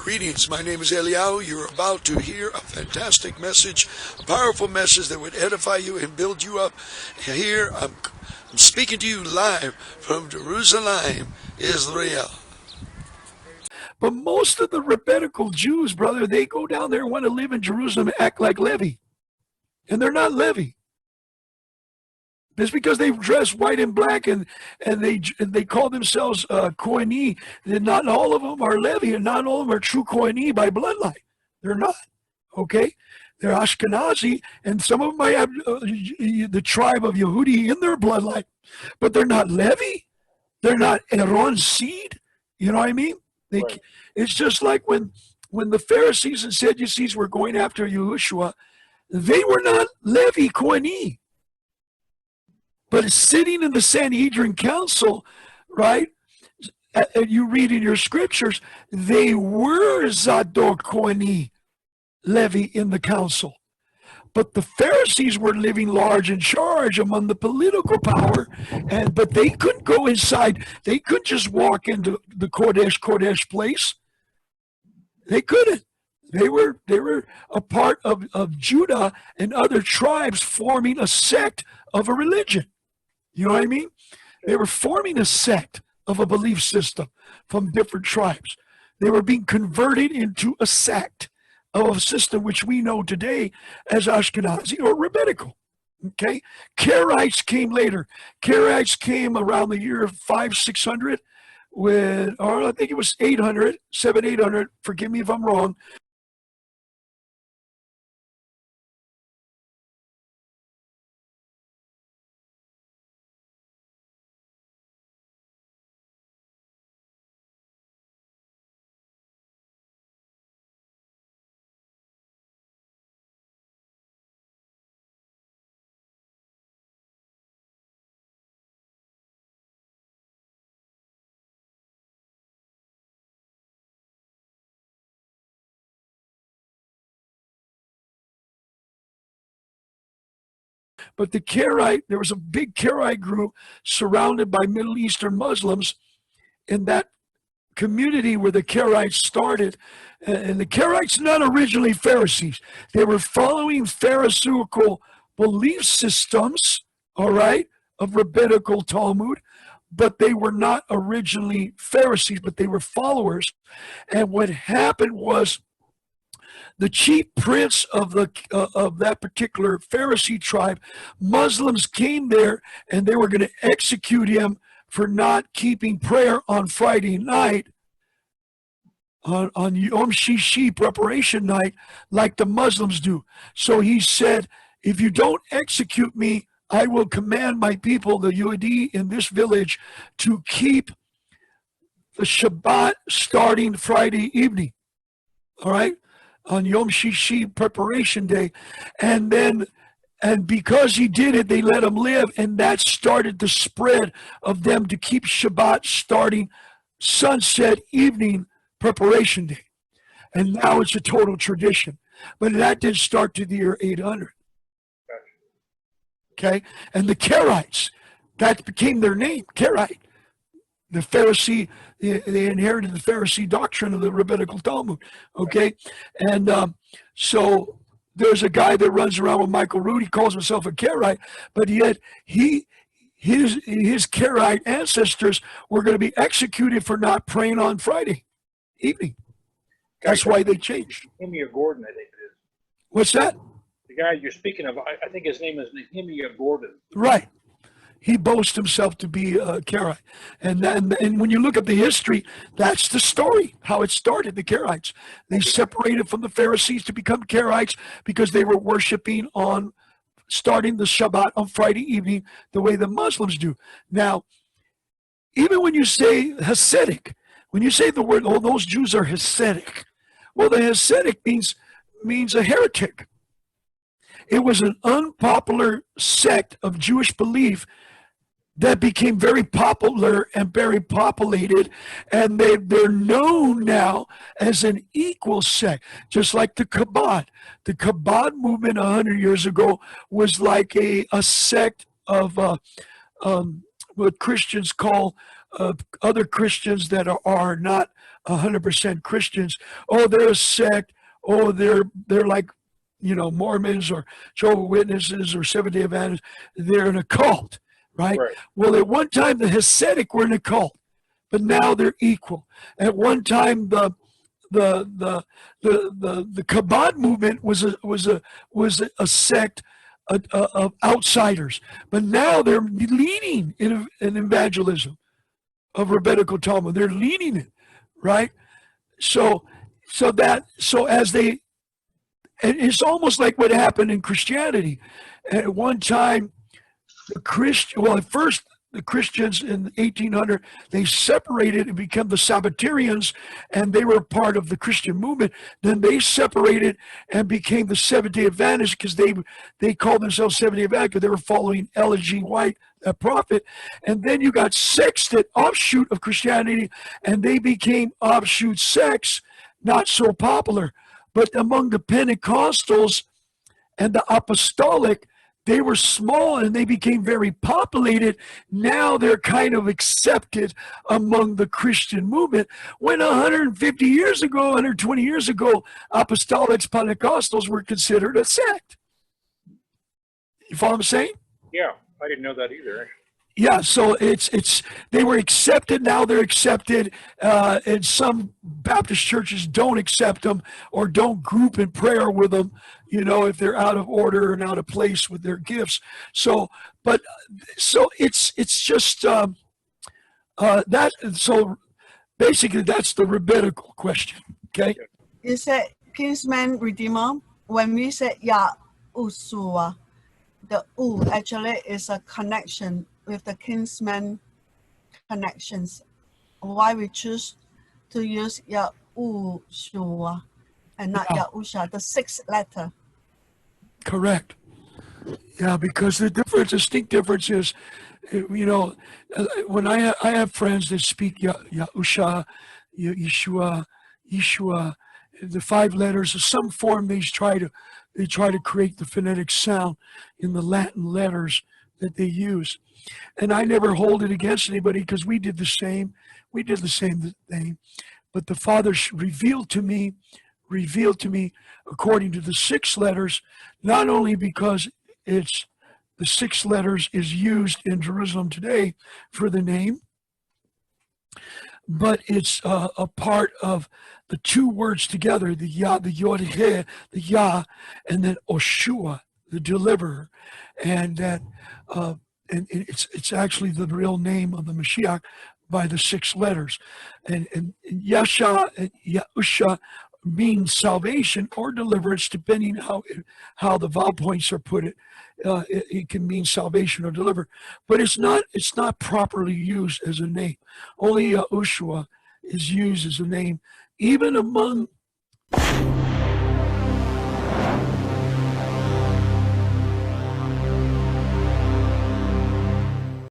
Greetings, my name is Eliyahu. You're about to hear a fantastic message, a powerful message that would edify you and build you up. Here, I'm speaking to you live from Jerusalem, Israel. But most of the Rabbinical Jews, brother, they go down there and want to live in Jerusalem and act like Levi. And they're not Levi. It's because they dress white and black and they call themselves Kohanim. Not all of them are Levi, and not all of them are true Kohanim by bloodline. They're not, okay? They're Ashkenazi, and some of them might have the tribe of Yehudi in their bloodline, but they're not Levi. They're not Aaron's seed. You know what I mean? Right. It's just like when the Pharisees and Sadducees were going after Yahushua, they were not Levi Kohanim. But sitting in the Sanhedrin Council, right, and you read in your scriptures, they were Zadok Kohanim, Levi in the council. But the Pharisees were living large in charge among the political power, but they couldn't go inside. They couldn't just walk into the Kodesh place. They couldn't. They were a part of Judah and other tribes forming a sect of a religion. You know what I mean? They were forming a sect of a belief system from different tribes. They were being converted into a sect of a system which we know today as Ashkenazi or Rabbinical. Okay? Karaites came later. Karaites came around the year 500-600 or I think it was 800, forgive me if I'm wrong. But the Karait, there was a big Karait group surrounded by Middle Eastern Muslims in that community where the Karaites started. And the Karaites not originally Pharisees. They were following Pharisaical belief systems, all right, of Rabbinical Talmud, but they were not originally Pharisees, but they were followers. And what happened was, the chief prince of that particular Pharisee tribe, Muslims came there and they were going to execute him for not keeping prayer on Friday night, on Yom Shishi preparation night, like the Muslims do. So he said, if you don't execute me, I will command my people, the Yehudi in this village, to keep the Shabbat starting Friday evening. All right? On Yom Shishi preparation day. And because he did it, they let him live, and that started the spread of them to keep Shabbat starting sunset evening preparation day. And now it's a total tradition. But that didn't start to the year 800. Okay? And the Karaites, that became their name, Karait. The Pharisee, they inherited the Pharisee doctrine of the Rabbinical Talmud, okay? And so there's a guy that runs around with Michael Root. He calls himself a Karait, but yet his Karait ancestors were going to be executed for not praying on Friday evening. That's why they changed. Nehemiah Gordon, I think it is. What's that? The guy you're speaking of, I think his name is Nehemiah Gordon. Right. He boasts himself to be a Karait. And when you look at the history, that's the story, how it started, the Karaites. They separated from the Pharisees to become Karaites because they were worshiping on starting the Shabbat on Friday evening the way the Muslims do. Now, even when you say Hasidic, when you say the word, oh, those Jews are Hasidic, well, the Hasidic means a heretic. It was an unpopular sect of Jewish belief that became very popular and very populated, and they're known now as an equal sect, just like the Chabad. The Chabad movement 100 years ago was like a sect of what Christians call other Christians that are not 100% Christians. Oh, they're a sect. Oh, they're like, Mormons or Jehovah's Witnesses or Seventh-day Adventists. They're an occult, right? Well, at one time the Hasidic were an occult, but now they're equal. At one time the Chabad movement was a sect of outsiders, but now they're leading in evangelism of rabbinical Talmud. They're leading it, right? So as they, and it's almost like what happened in Christianity. At one time, at first the Christians in 1800, they separated and became the Sabbatarians, and they were part of the Christian movement. Then they separated and became the Seventh-day Adventists because they called themselves Seventh-day Adventists because they were following Ellen G. White, a prophet. And then you got sects that offshoot of Christianity, and they became offshoot sects, not so popular. But among the Pentecostals and the Apostolic, they were small and they became very populated. Now they're kind of accepted among the Christian movement. When 150 years ago, 120 years ago, Apostolics, Pentecostals were considered a sect. You follow what I'm saying? Yeah, I didn't know that either. Yeah, so they were accepted. Now they're accepted, and some Baptist churches don't accept them or don't group in prayer with them, if they're out of order and out of place with their gifts. So it's just that. So basically, that's the rabbinical question. Okay. You said kinsman redeemer. When we say Yahushua, the U actually is a connection with the kinsman connections. Why we choose to use Yahushua and not Yahusha, the sixth letter. Correct. Yeah, because the distinct difference is, when I have friends that speak Yahusha, Yeshua, the five letters of some form, they try to create the phonetic sound in the Latin letters that they use. And I never hold it against anybody because we did the same. We did the same thing. But the Father revealed to me according to the six letters, not only because it's the six letters is used in Jerusalem today for the name, but it's a part of the two words together, the Yah, the Yod-Heh, the Yah, and then Oshua, the deliverer. And that and it's actually the real name of the Mashiach by the six letters. And Yasha and Yahusha means salvation or deliverance, depending how the vowel points are put. It can mean salvation or deliver, but it's not properly used as a name. Only Yahushua is used as a name, even among